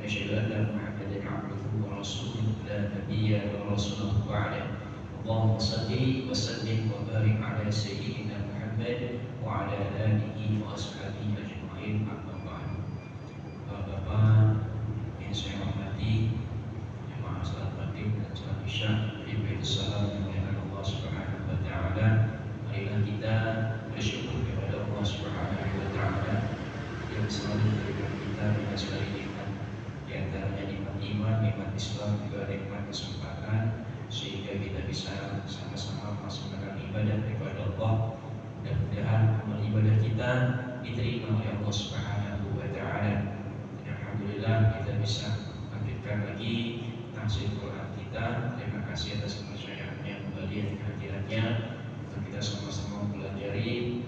وأشهد أن محمدا عبده ورسوله لا نبي ورسوله بعده. اللهم صل وسلم وبارك على سيدنا محمد وعلى آله وأصحابه أجمعين. أما بعد. Bapak-bapak yang saya hormati, jemaah salat maghrib dan salat isya, salam dengan Allah Subhanahu wa taala. Marilah kita bersyukur kepada Allah Subhanahu wa taala yang selalu memberikan kita dengan segala nikmat, di antaranya nikmat iman, nikmat Islam, juga nikmat kesempatan, sehingga kita bisa sama-sama melaksanakan ibadah kepada Allah. Dan mudah-mudahan amal ibadah kita diterima oleh Allah Subhanahu wa taala. Alhamdulillah kita bisa lanjutkan lagi tafsir Quran kita. Terima kasih atas kepercayaannya, kembali kehadirannya untuk kita sama-sama mempelajari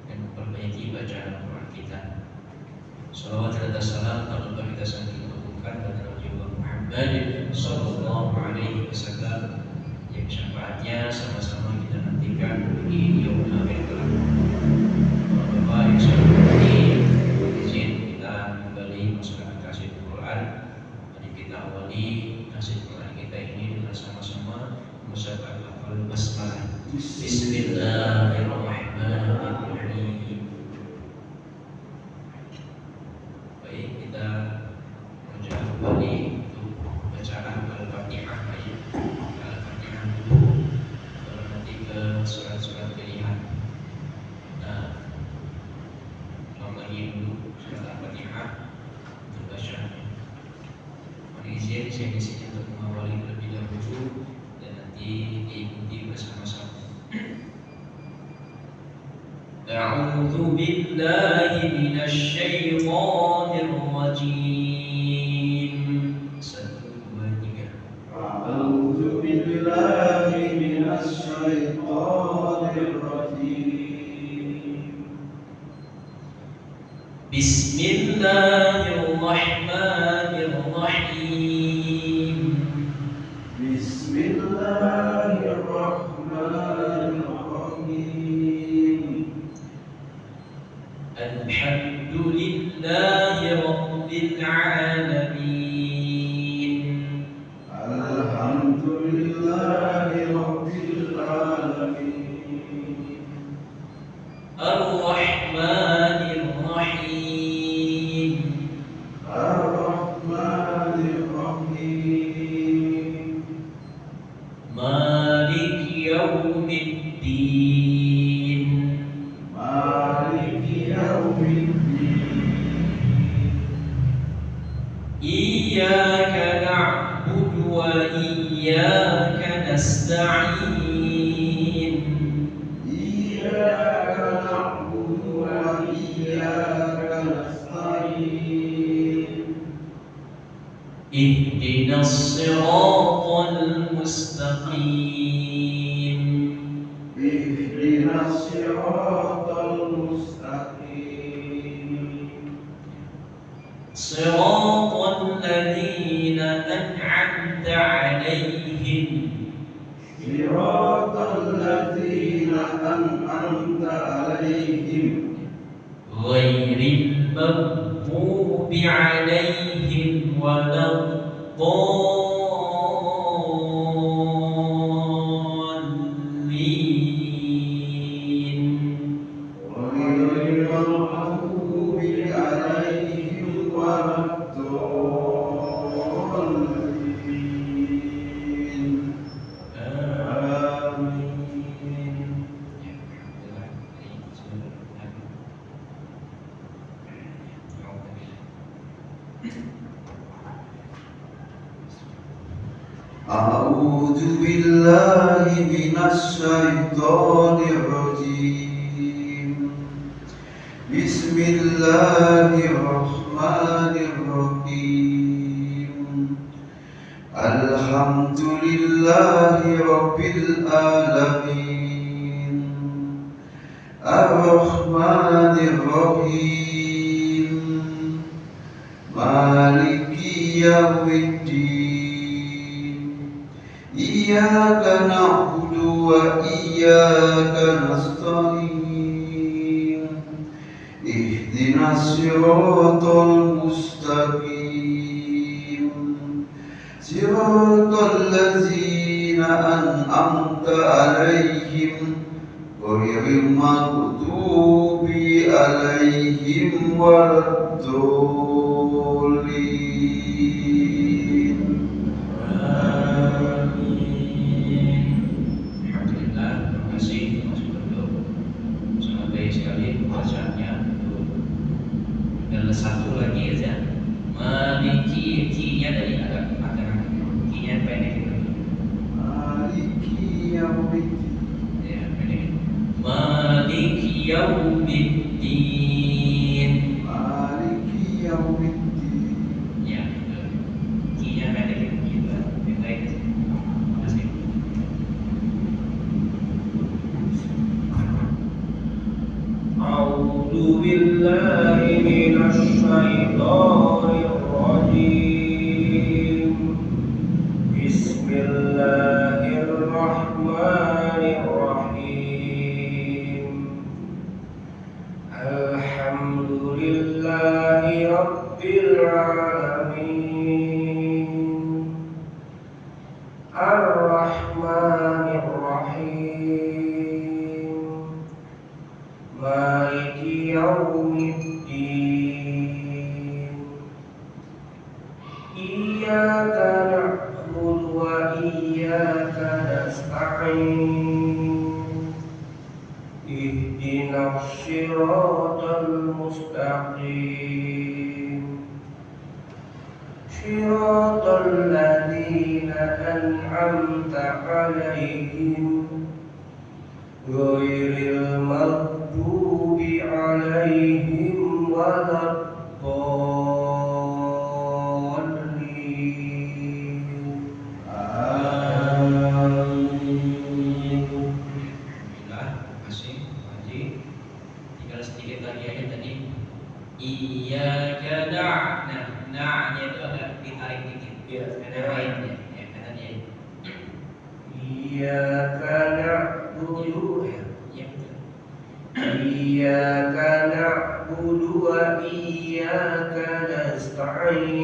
dan memperbaiki bacaan Quran kita. Salawat dan salam kalau kita saling mengucapkan kepada Rasulullah Muhammad sallallahu alaihi wasallam yang syafaatnya sama-sama kita nantikan di yaumul akhir kelak. Bapak yang saya hormati, izin kita kembali masukkan tafsir Quran. Mari kita awali tafsir Quran kita ini dengan sama-sama mengucapkan lafaz basmalah. Bismillahirrahmanirrahim. Baik, kita baca kembali untuk bacaan Al-Fatihah. Al-Fatihah dulu, baru nanti ke surat-surat pilihan. Nah, lagi dulu surat Al-Fatihah untuk bacaannya. Mohon izin saya di sini untuk mengawali terlebih dahulu dan nanti diikuti bersama-sama. A'udzu billahi minasy syaithanir rajim. 1, 2, 3. A'udzu billahi minasy syaithanir rajim. Bismillahirrahmanirrahim. Bismillahirrahmanirrahim. Alhamdulillahi rabbil alamin. Alhamdulillahi rabbil alamin. Ar-Rahmanir Rahim. Ar-Rahmanir Rahim. Malik Yaumiddin. Maliki yaumiddin. Iyyaka na'budu wa iyyaka nasta'in. Iyyaka na'budu wa iyyaka nasta'in. Ihdinas siratal mustaqim. Ihdinas siratal mustaqim. Siratal ladzina an'amta 'alaihim. Siratal ladzina an'amta 'alaihim. Ghairil maghdubi 'alaihim waladdallin. Ghairil maghdubi 'alaihim waladdallin. Amin. A'udzu billahi minasy syaithanir rajim. Bismillahirrahmanirrahim. Alhamdulillahi rabbil alamin. Ar-Rahmanir Rahim. Maliki yaumiddin. Iyyaka na'budu wa iyyaka nasta'in. Ihdinas siratal mustaqim. عليهم غير المغضوب عليهم ولا الضالين. Amin. Alhamdulillah, terima kasih masuk dulu. Sangat baik sekali bacaannya. Dan satu lagi aja. Maliki, ki-nya dari agak ki-nya pendek. Maliki yaumiddin. Ya, pendek. Maliki yaumiddin. Maliki yaumiddin. Ya, betul. Ki-nya pendek gitu. Yang baik aja. Terima kasih. A'udzu billahi minasy syaithanir rajim. Bismillahirrahmanirrahim. Alhamdulillahi rabbil alamin. Ar-Rahmanir Rahim. Maliki yaumiddin. Iyyaka na'budu wa iyyaka nasta'in. Ihdinas siratal mustaqim. Siratal ladzina an'amta 'alaihim ghairil maghdubi 'alaihim waladdallin. Amin. Alhamdulillah, terima kasih Pak Haji. Tinggal sedikit lagi aja tadi. Iyyaka na'nya itu agak ditarik dikit. Iya, ada lainnya. Ya, kanannya. Iyyaka na'budu. Ya, iya betul. Iyyaka na'budu wa iyyaka nasta'in.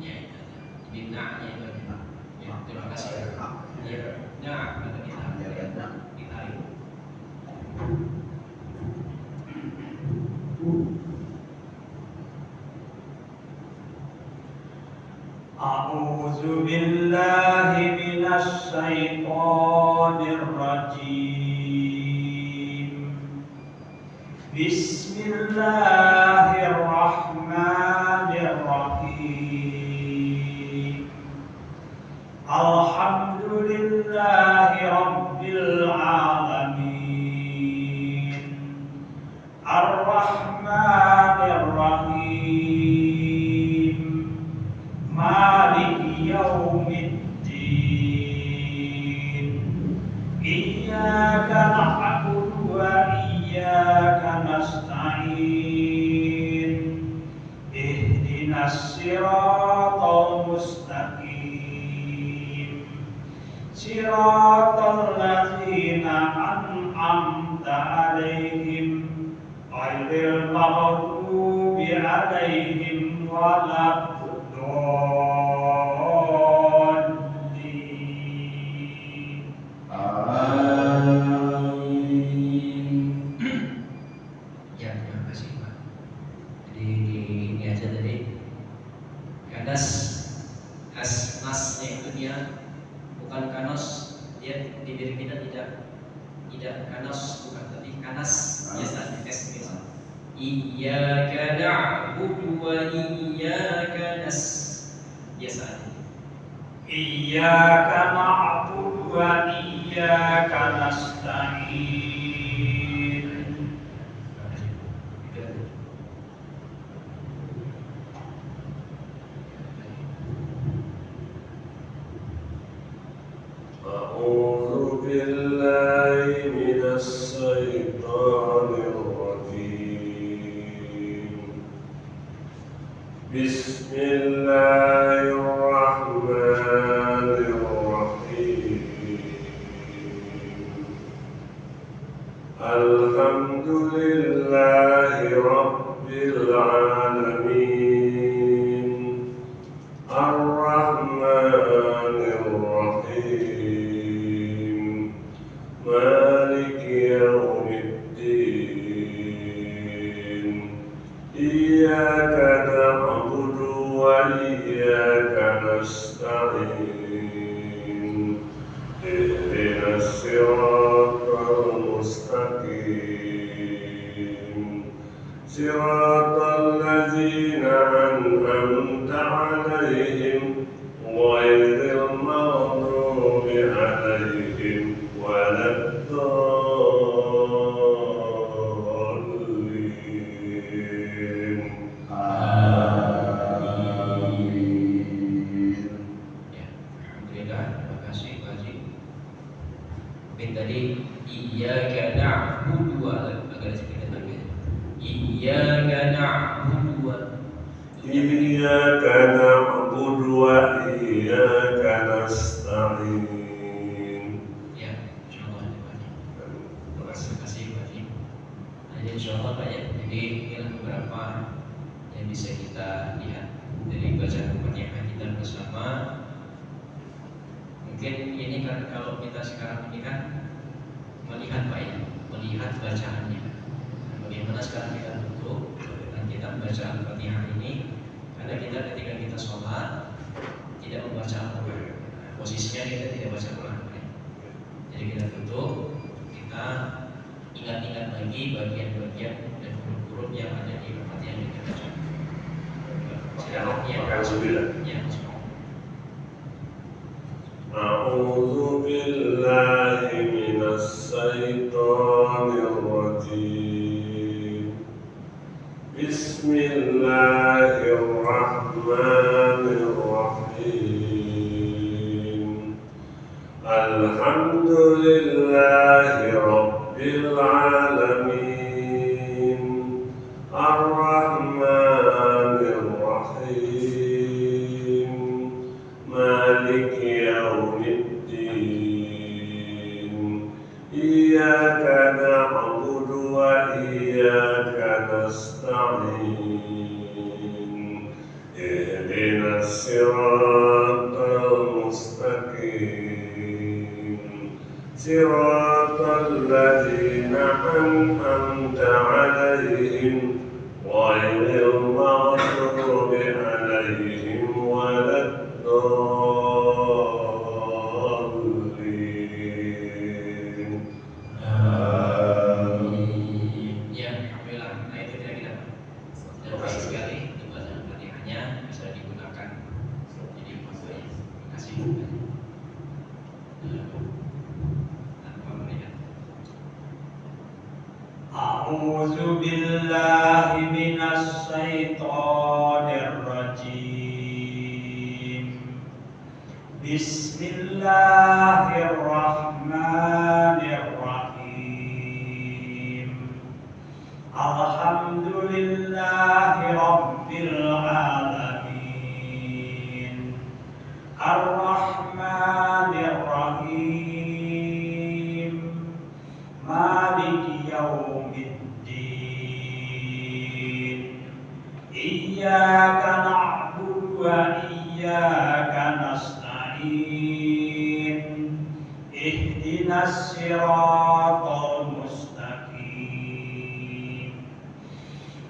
Ya, itu aja. Jadi na'nya itu aja. Ya, terima kasih. Ya, nah, kita ditarik. A'udzu billahi minasy syaithanir rajim. Bismillahirrahmanirrahim. Alhamdulillahi rabbil alamin. Ar-Rahmanir Rahim. Maliki yaumiddin. Iyyaka na'budu wa iyyaka nasta'in. Ihdinas siratal mustaqim. Siratal ladzina an'amta 'alaihim ghairil maghdubi 'alaihim waladdallin. Amin. Ya, terima kasih Pak. Jadi ini aja tadi. Kanas, nasnya itu dia bukan kanos, dia di diri kita tidak kanos, bukan, tapi kanas biasa, S biasa. Iyyaka na'budu wa iyyaka biasa. Iyyaka na'budu wa iyyaka nasta'in. أعوذ بالله من الشيطان الرجيم. بسم الله الرحمن الرحيم. الحمد لله رب العالمين. الرحمن الرحيم. أنعمت عليهم غير المغضوب عليهم ولا الضالين. Ya, alhamdulillah, terima kasih Pak Haji. Mungkin tadi iyyaka na'budu wa agak sedikit lagi. Iyyaka na'budu wa إياك نعبد وإياك نستعين. ya, insyaallah Pak Haji. Terima kasih Pak Haji. Nah, jadi insyaallah Pak ya. Jadi inilah beberapa yang bisa kita lihat dari bacaan Fatihah kita bersama. Mungkin ini kan kalau kita sekarang ini kan melihat Pak ya, melihat bacaannya. Nah, bagaimana sekarang kita duduk dan kita membaca Al-Fatihah ini, karena kita ketika kita sholat tidak membaca Al-Quran. Nah, posisinya kita tidak baca Al-Quran. Jadi kita duduk, kita ingat-ingat lagi bagian-bagian dan huruf-huruf yang ada di Al-Fatihah yang kita baca. Ya, أعوذ بالله من الشيطان الرجيم. بسم الله الرحمن الرحيم. الحمد لله رب العالمين. الرحمن الرحيم. مالك يوم الدين. إياك نعبد وإياك نستعين. اهدنا الصراط المستقيم. صراط الذين أنعمت عليهم غير المغضوب عليهم ولا الضالين. Ya, alhamdulillah. Nah itu kira-kira terima kasih sekali untuk bacaan Fatihahnya bisa digunakan. Jadi maksudnya terima kasih. Tanpa melihat. A'udzu billahi minasy syaithanir rajim. Bismillahirrahmanirrahim. Alhamdulillahi rabbil alamin. Ar-Rahmanir Rahim. Maliki yaumiddin. Iyyaka na'budu wa iyyaka nasta'in. Ihdinas siratal mustaqim.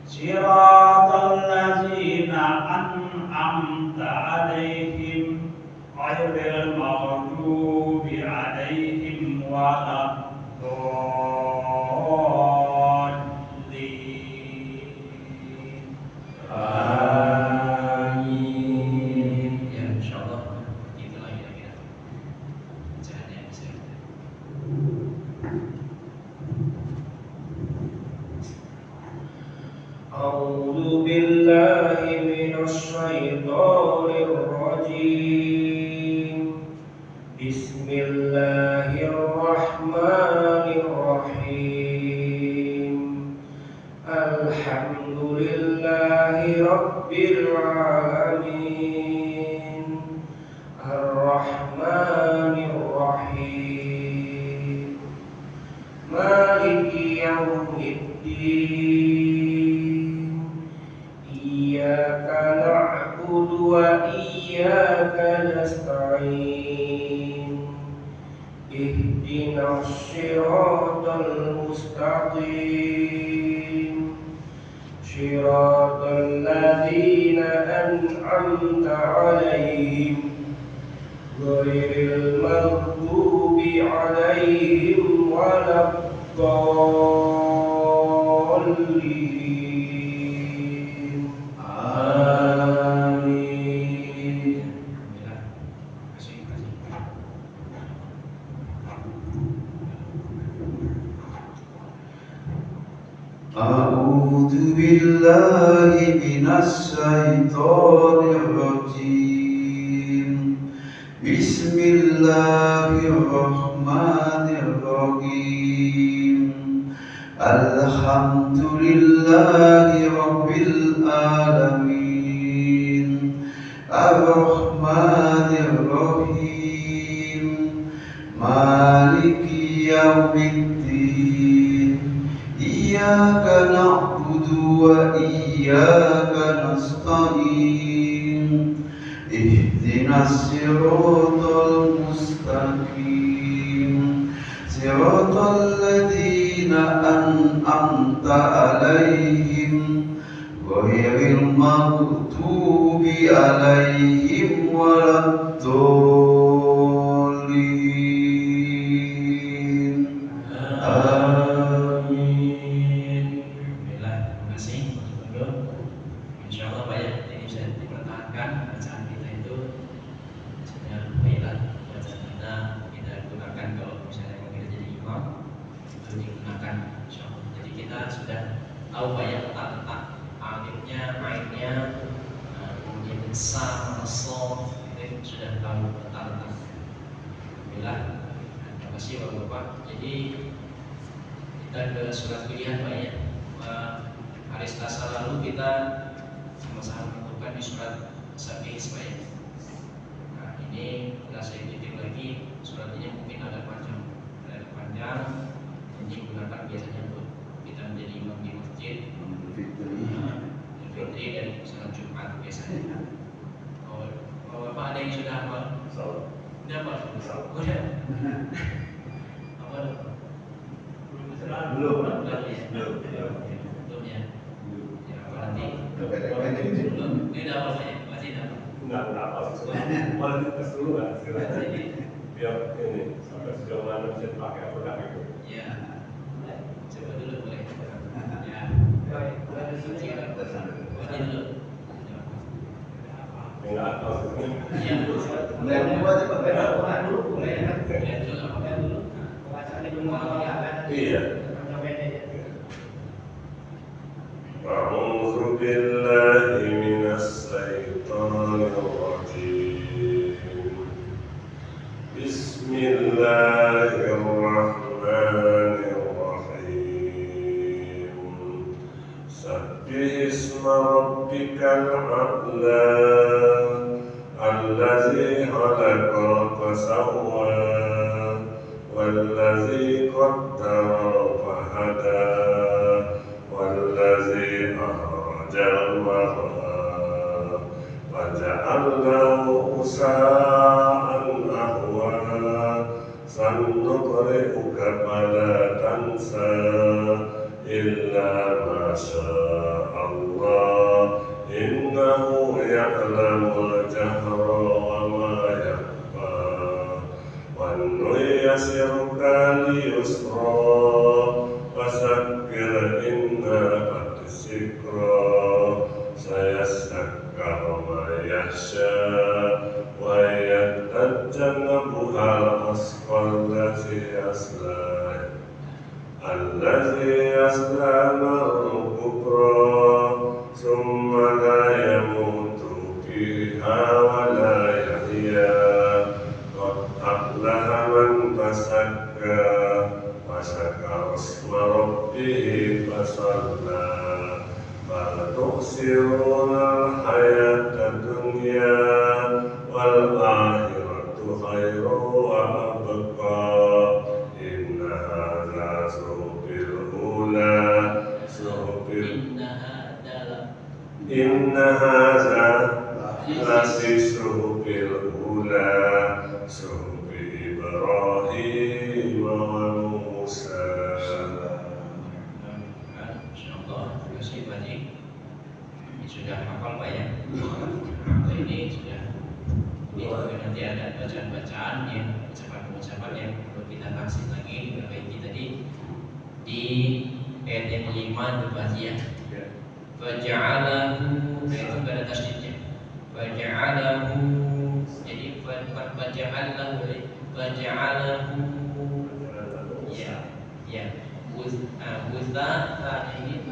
Siratal ladzina an'amta 'alaihim ghairil maghdubi 'alaihim waladdallin. Amin. Ya, insyaallah itulah kira-kira bacaan yang bisa kita. أعوذ بالله من الشيطان الرجيم. بسم الله الرحمن الرحيم. الحمد لله رب العالمين. الرحمن الرحيم. مالك يوم الدين. إياك نعبد وإياك نستعين. اهدنا الصراط المستقيم. صراط الذين أنعمت عليهم غير المغضوب عليهم ولا الضالين. بالله من الشيطان الرجيم بسم الله الرحمن الرحيم الحمد لله رب العالمين الرحمن الرحيم مالك يوم الدين إياك نعبد وإياك نستعين اهدنا الصراط المستقيم صراط الذين أنعمت عليهم غير المغضوب عليهم ولا الضالين آمين. Alhamdulillah, terima kasih Mas Bondo. Insya Allah Pak ya, ini bisa dipertahankan bacaan kita itu. Misalnya baiklah bacaan kita gunakan kalau misalnya mau kita jadi imam itu digunakan Insya Allah. Jadi kita sudah tahu Pak ya letak alifnya, ainnya, kemudian sa, sof itu sudah tahu letak. Alhamdulillah. Terima kasih Bapak-Bapak. Jadi kita ke surat pilihan Pak ya. Hari Selasa lalu kita sama-sama menentukan di surat Sabi Pak ya. Nah ini kita saya titip lagi, surat ini mungkin agak panjang, jadi gunakan biasanya untuk kita menjadi imam di masjid, Fitri dan salat Jumat biasanya. Oh Bapak ada yang sudah apa? Sudah Pak? Sudah. Apa? Belum ya. Belum ya. Ya apa nanti? Belum. Ini udah apa Pak ya? Masih dapat. Enggak apa malah dites dulu kan biar ini sampai sejauh mana bisa dipakai apa enggak gitu. Ya. Coba dulu boleh. Ya. Baca dulu. Enggak tahu sih. Ya. Mulai membuat cepat Dulu apa dulu? Iya. أعوذ بالله من الشيطان الرجيم بسم الله الرحمن الرحيم سبح اسم ربك الأعلى الذي خلق فسوى والذي قدر فهدى والذي أخرج المرعى وجعله غثاء أحوى سنقرئك فلا تنسى إلا ما شاء الله إنه يعلم الجهر وما يخفى ونيسرك ليسرى فذكر إن نفعت الذكرى سيذكر من يخشى ويتجنبها الأشقى الذي يصلى نار الكبرى ثم لا يموت فيها ولا يحيا قد أفلح من تزكى وذكر اسم ربه فصلى بل تؤثرون الحياة الدنيا والآخرة خير وأبقى إن هذا صحف الأولى إن هذا لفي الصحف الأولى صحف إبراهيم وموسى. Insyaallah, terima kasih Pak Haji. Ini sudah hafal Pak ya. Ini sudah. Ini juga nanti ada bacaan-bacaan yang ucapan-ucapan yang perlu kita taksin lagi diperbaiki tadi di ayat yang kelima itu Pak Haji ya. Faja'alahu, itu nggak ada tasdidnya. Faja'alahu, jadi faja'alahu, ya, ya. Wuzda ini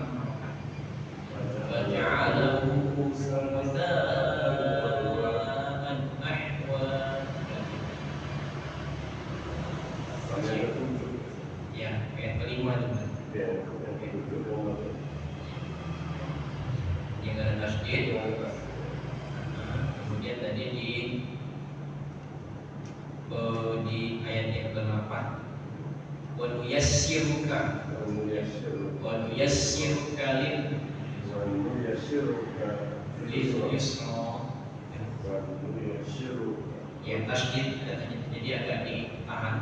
Kemudian tadi di ayat yang ke-8 wa nuyassiruka lil yusra. Ya tasdid jadi agak ditahan.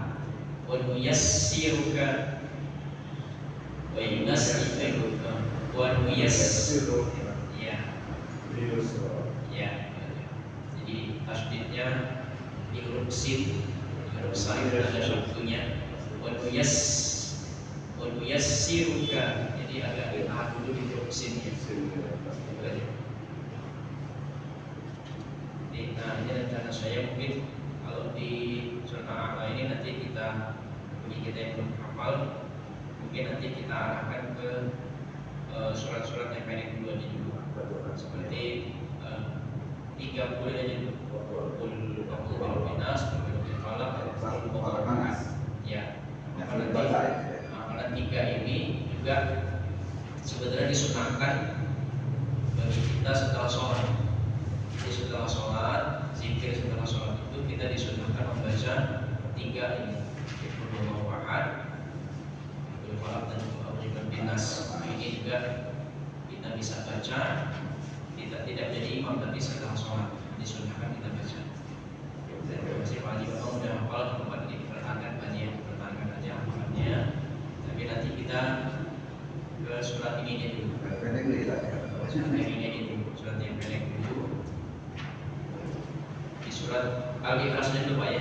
Wa nuyassiruka wa yunassiruka wa nuyassiruka. Ya. Ya. Jadi tasdidnya di huruf sin, huruf salib ada satunya. Wa nuyassiruka. Jadi agak ditahan dulu di huruf sin ya. Nah, ini rencana saya mungkin kalau di zona A ini nanti kita bagi kita yang belum hafal, mungkin nanti kita arahkan ke surat-surat yang pendek dulu aja dulu, seperti 30 aja dulu. Qul binas, qul falaq, qul nas. Ya. Karena 3 ini juga sebenarnya disunahkan bagi kita setelah sholat. Setelah sholat, zikir setelah sholat itu kita disunahkan membaca 3 ini, Qul huwallahu ahad, Qul falaq dan Qul binas. Ini juga kita bisa baca, kita tidak jadi imam tapi setelah sholat disunahkan kita baca. Masih wajib kalau udah hafal tempat dipertahankan baca, pertahankan aja hafalannya. Tapi nanti kita ke surat ini dulu. Surat ini dulu, surat yang pendek dulu. Surat Al-Ikhlas itu Pak ya.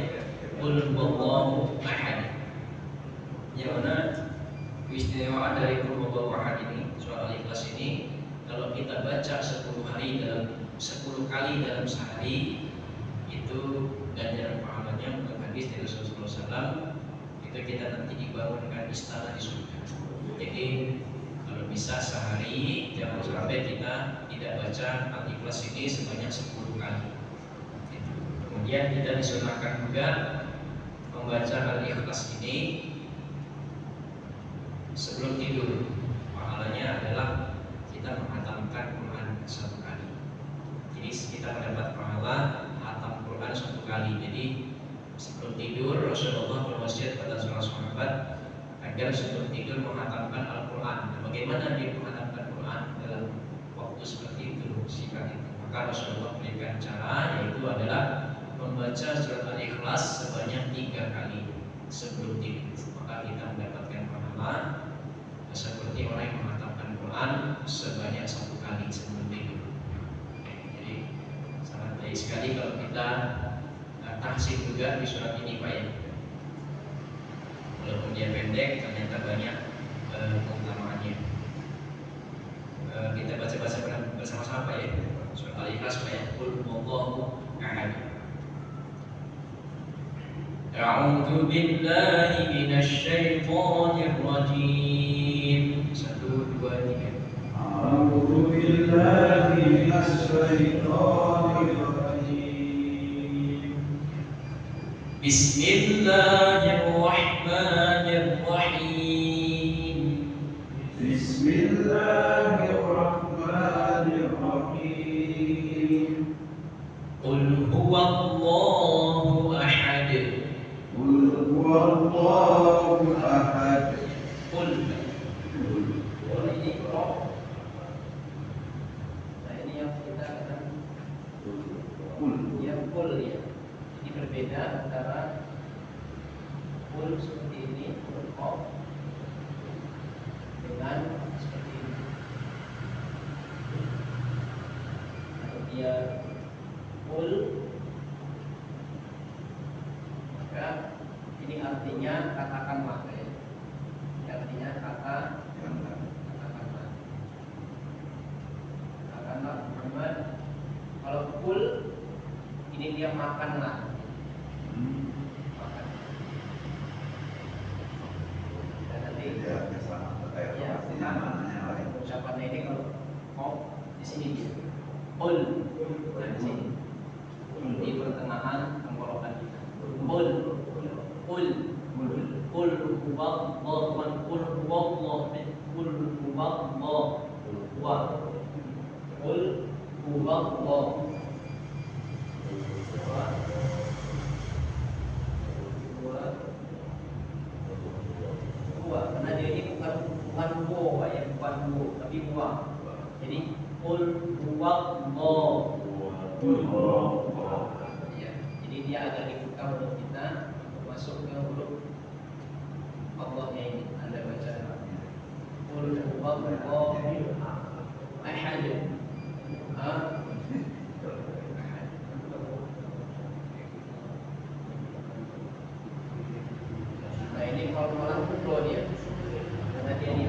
Qul huwallahu ahad. Yang mana keistimewaan dari Qul huwallahu ahad ini, surat Al-Ikhlas ini, kalau kita baca 10 kali dalam sehari, itu ganjaran pahalanya menurut hadis dari Rasulullah SAW, itu kita nanti dibangunkan istana di surga. Jadi kalau bisa sehari jangan sampai kita tidak baca Al-Ikhlas ini sebanyak 10 kali. Kemudian kita disunahkan juga membaca Al-Ikhlas ini sebelum tidur. Pahalanya adalah kita menghatamkan Quran 1 kali. Jadi kita mendapat pahala hatam Quran 1 kali. Jadi sebelum tidur Rasulullah berwasiat pada seorang sahabat agar sebelum tidur menghatamkan Al-Quran. Nah, bagaimana dia menghatamkan Quran dalam waktu seperti itu, singkat itu? Maka Rasulullah memberikan cara, yaitu adalah membaca surat Al-Ikhlas sebanyak 3 kali sebelum tidur. Maka kita mendapatkan pahala seperti orang yang menghatamkan Quran sebanyak 1 kali sebelum tidur. Jadi sangat baik sekali kalau kita tahsin juga di surat ini Pak ya. Walaupun dia pendek, ternyata banyak keutamaannya. Kita baca-baca bersama-sama Pak ya. Surat Al-Ikhlas Pak ya. Qul huwallahu ahad. A'udzu billahi minasy syaithanir rajim. 1 2 3. A'udzu billahi minasy syaithanir rajim. Bismillahirrahmanirrahim. Bismillahirrahmanirrahim. Qul huwallahu ahad. Qul huwallahu ahad. Qul ini roh. Nah ini yang kita akan ya qul ya. Ini berbeda antara qul seperti ini, roh, dengan seperti ini. Kalau dia qul, maka ini artinya katakanlah ya. Ini artinya katakanlah. Katakanlah Muhammad. Kalau qul ini dia makanlah. Makan. Dan nanti ucapannya ini kalau mau di sini dia. Qul. Nah di sini. Di pertengahan tenggorokan kita. Qul. Qul. Qul huwallahu ahad. Qul huwallahu ahad. Qul huwallahu ahad. Qul huwallahu huwallahu. Huwa, karena dia ini bukan wo ya, bukan wo, tapi huwa. Jadi qul huwallahu. Ya, jadi dia agak dibuka huruf kita untuk masuk ke huruf Allahnya ini. Anda baca qul huwallahu ahad. Nah ini kalau malah kubro dia, karena dia di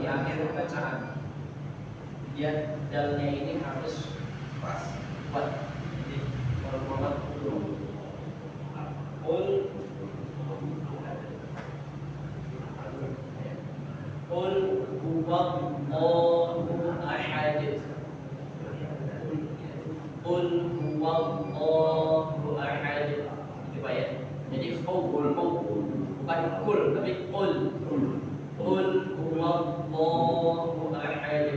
akhir bacaan, dia dalnya ini harus pas kuat. Jadi kalau malah kubro, qul huwallahu ahad. Qul huwallahu ahad. Coba ya. Jadi qul bukan kul tapi qul. Qul huwallahu ahad.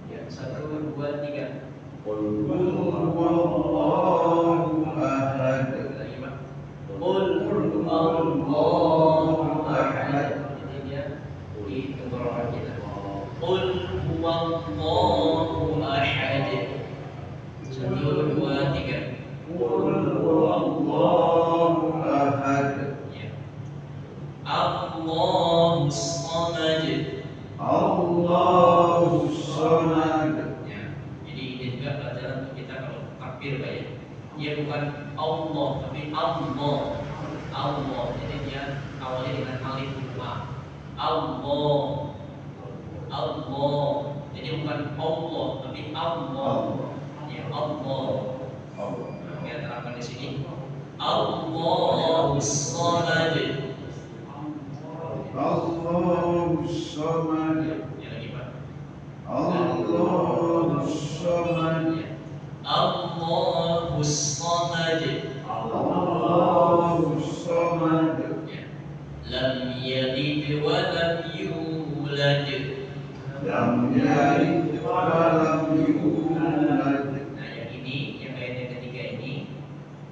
Ya, 1 2 3. Qul huwallahu ahad. Lagi Pak. Qul huwallahu ahad. Jadi dia di tenggorokan kita. Qul huwallahu ahad. 1 2 3. Qul huwallahu ahad. Ya. Allahus samad. Allahus samad. Ya. Jadi ini juga pelajaran untuk kita kalau takbir Pak ya. Dia bukan Allah tapi Allah. Allah. Jadi dia awalnya dengan alif ma. Allah. Allah. Jadi bukan Allah tapi Allah. Ya Allah. Ya, terangkan di sini. Allahus samad. Allahus samad. Ya lagi Pak. Allahus samad. Allahus samad. Allahus samad. Ya. Lam yalid wa lam yulad. Lam yalid wa lam yulad. Nah, yang ini, yang ayat yang ketiga ini,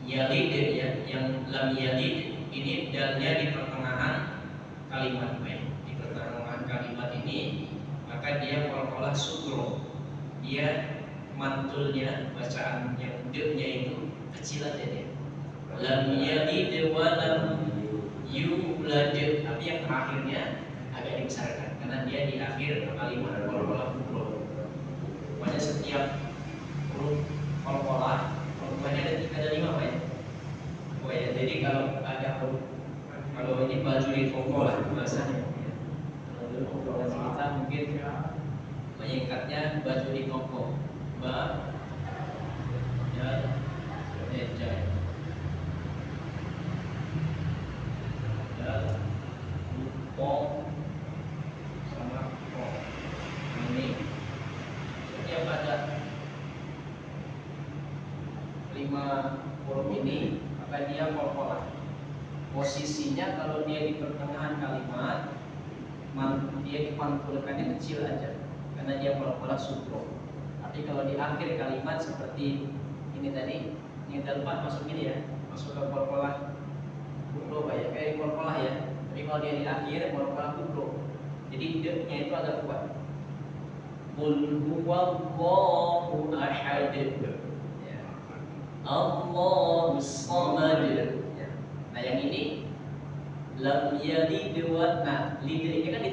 yalid ya, yang lam yalid ini dalnya di pertengahan kalimat, di pertengahan kalimat ini, maka dia pola-pola sukro. Dia mantulnya, bacaan yang d-nya itu kecil aja dia. Lam yalid wa lam yulad, tapi yang terakhirnya agak dibesarkan karena dia di akhir kalimat pola-pola sukro. Pokoknya setiap huruf pola-pola ada 5 Pak ya. Oh ya, jadi kalau ada huruf, kalau ini baju di toko lah bahasanya. Kalau dulu populasi kita mungkin menyingkatnya baju di toko. Ba, ya, eja, ya, lupo, sama po. Ini setiap ada 5 huruf ini, maka dia pola-pola. Posisinya kalau dia di pertengahan kalimat, dia dipantulkannya kecil aja, karena dia pola-pola sukro. Tapi kalau di akhir kalimat seperti ini tadi, ini dalam masuk ini ya, masuk ke pola-pola kubro Pak ya, kayak pola-pola ya. Tapi kalau dia di akhir pola-pola kubro, jadi d-nya itu agak kuat. Qul huwallahu ahad. Allahus samad. Nah yang ini lam yalid wa, nah lid ini kan di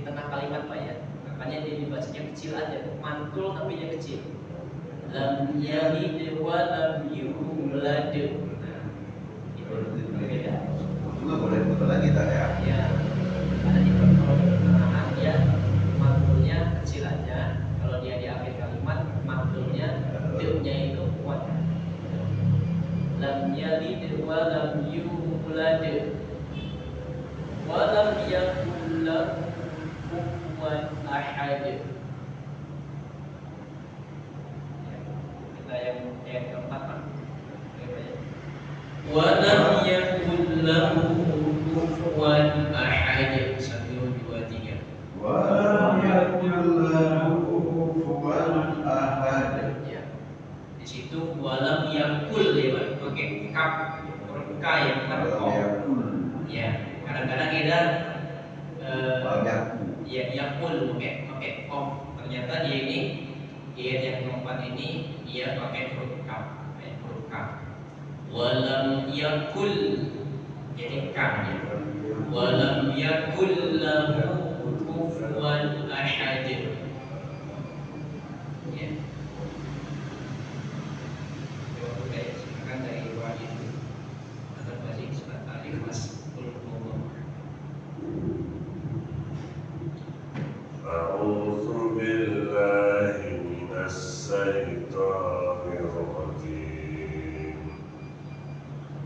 tengah kalimat Pak ya. Makanya dia dibacanya kecil aja, mantul tapi dia kecil. Lam yalid wa lam yulad. Itu beda. Nggak boleh putar lagi tak ya? Ya. Ada di pertengahan dia mantulnya kecil aja. Kalau dia di akhir kalimat mantulnya d-nya itu kuat. Lam yalid wa lam yulad wa lam yakul lahu kufuwan ahad. Kita yang keempat Pak. Wa lam yakul lahu kufuwan ahad. 1 2 3. Wa lam yakul lahu kaf, huruf K yang terkop. Ya, kadang-kadang kita ya yakul pakai kop. Ternyata dia ini ayat yang keempat ini dia pakai huruf kaf, walam yakul jadi kaf ya. Walam yakul lahu kufuwan ahad. Ya. Oke, silakan dari Wahid. Ada masih surat Al-Ikhlas. أعوذ بالله من الشيطان الرجيم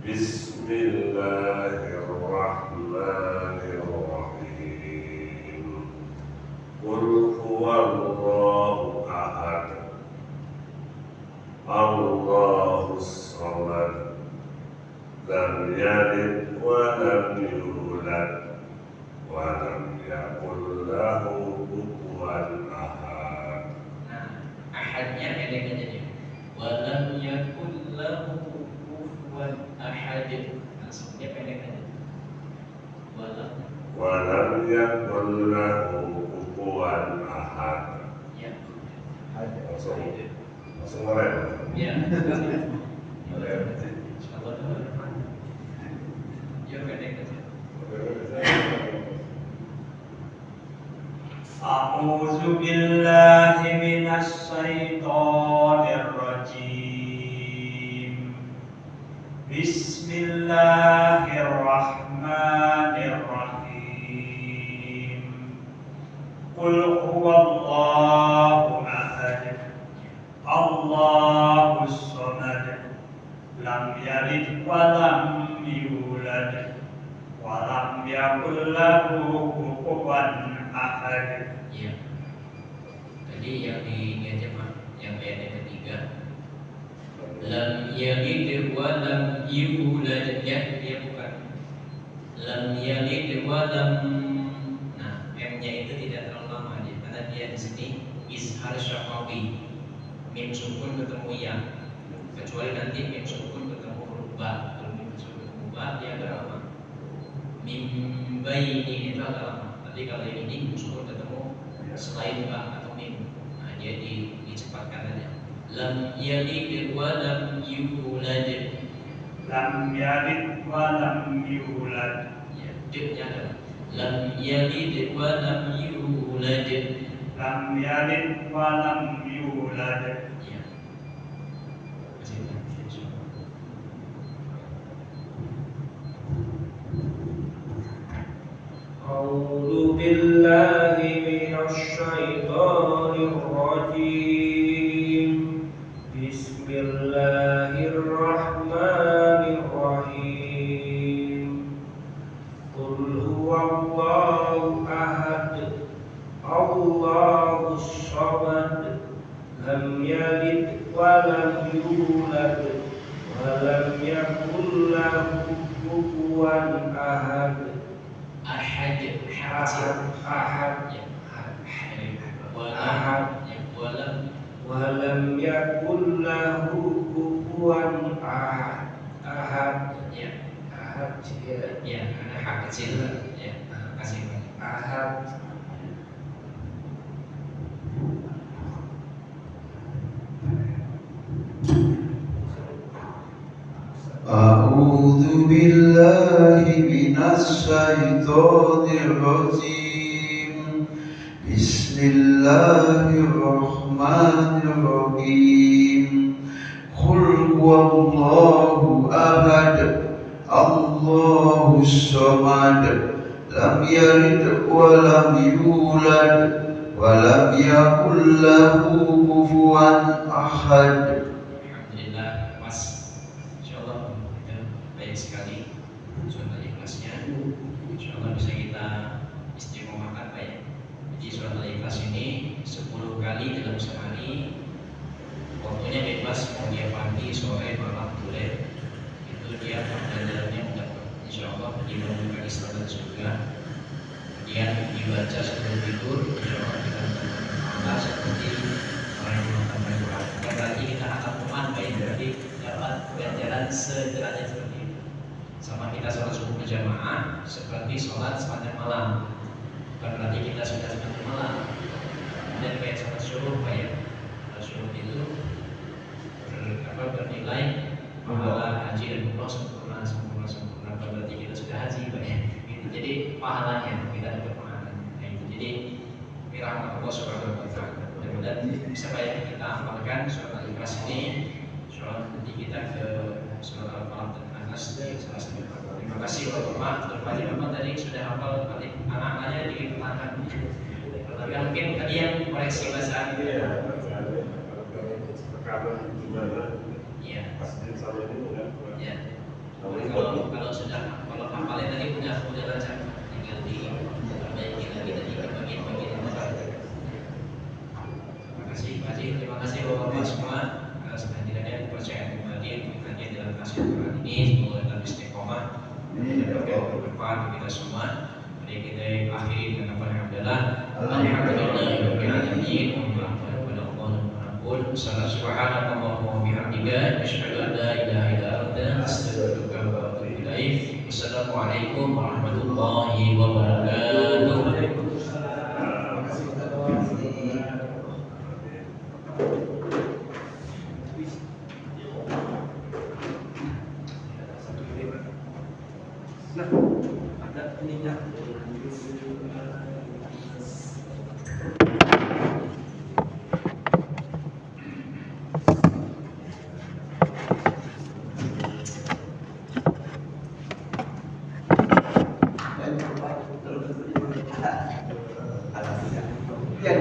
بسم الله الرحمن الرحيم قل هو الله أحد الله الصمد لم يلد ولم يولد ولم يكن له كفوا أحد. Nah, ahadnya pendek aja dia. Walam yakul lahu kufuwan ahad. Langsungnya pendek aja. Walam yakun lahu kufuwan ahad. Ya. Langsung ngerem. Ya. Insyaallah. Ya pendek aja. أعوذ بالله من الشيطان الرجيم بسم الله الرحمن الرحيم قل هو الله أحد الله الصمد لم يلد ولم يولد ولم يكن له كفوا أحد. Ya. Tadi yang yang ayat yang ketiga, lam yalid wa lam yulad, ya, dia bukan lam yalid wa lam. Nah, M-nya itu tidak terlalu lama dia, karena dia di sini izhar syafawi, mim sukun ketemu ya, kecuali nanti mim sukun ketemu huruf ba. Kalau mim sukun ketemu ba dia agak lama. Mim baini itu agak lama. Tapi kalau yang ini mim sukun ketemu selain ba atau mim, nah dia dicepatkan aja. Lam yalid wa lam yulad. Lam yalid wa lam yulad. Ya, D-nya adalah lam yalid wa lam yulad. Lam yalid wa lam yulad. Ya. أعوذ بالله من الشيطان الرجيم بسم الله الرحمن الرحيم قل هو الله أحد الله الصمد لم يلد ولم يولد ولم يكن له كفوا أحد. Ahad, Ahad, ya. walam yakun lahu kufuwan ahad. Ahad, Ya, ahad, ya. ya, ada hak kecil, ya. Kasih banyak. Ahad. أعوذ بالله من الشيطان الرجيم بسم الله الرحمن الرحيم قل هو الله أحد الله الصمد لم يلد ولم يولد ولم يكن له كفوا أحد. Alhamdulillah, Mas. Insyaallah kita baik sekali surat Al-Ikhlasnya. Insyaallah bisa kita istiqomahkan Pak ya. Jadi surat Al-Ikhlas ini 10 kali dalam sehari. Waktunya bebas, mau dia pagi, sore, malam boleh. Itu dia pembelajarannya mendapat. Insyaallah dimudahkan Islam dan surga. Kemudian dibaca sebelum tidur. Insyaallah kita mendapatkan pahala seperti orang yang melakukan Al-Quran. Berarti kita akan bermanfaat, berarti dapat pelajaran sederajat berjamaah seperti sholat sepanjang malam. Bukan berarti kita sudah sepanjang malam. Dan kayak sholat subuh, kayak sholat subuh itu bernilai pahala haji dan umroh sempurna. Bukan berarti kita sudah haji, banyak. Gitu. Jadi pahalanya kita dapat pahala. Nah, itu. Jadi rahmat Allah Subhanahu Wa Taala. Mudah-mudahan bisa banyak kita amalkan surat Al-Ikhlas ini. Soal nanti kita ke surat Al-Falaq dan An-Nas di salah satu. Terima kasih Bapak. Bapak tadi sudah hafal anak-anaknya dikatakan. Tapi mungkin tadi yang koreksi bahasa Iya, karena gimana? Iya. Pasti sama ini enggak. Ya. Kalau sudah hafalnya tadi udah lancar, tinggal diperbaiki lagi tadi bagian-bagian yang salah. Terima kasih Bapak-bapak semua atas kehadirannya, kepercayaan kembali untuk kajian dalam kajian Quran ini. Semoga dalam istiqomah dan bermanfaat bagi kita semua. Mari kita akhiri dengan alhamdulillah. Alhamdulillahirabbil alamin. Subhanallahumma wa bihamdika asyhadu an la ilaha illa anta astaghfiruka wa atubu ilaik. Wassalamualaikum warahmatullahi wabarakatuh. Nah, ada ininya. Ya,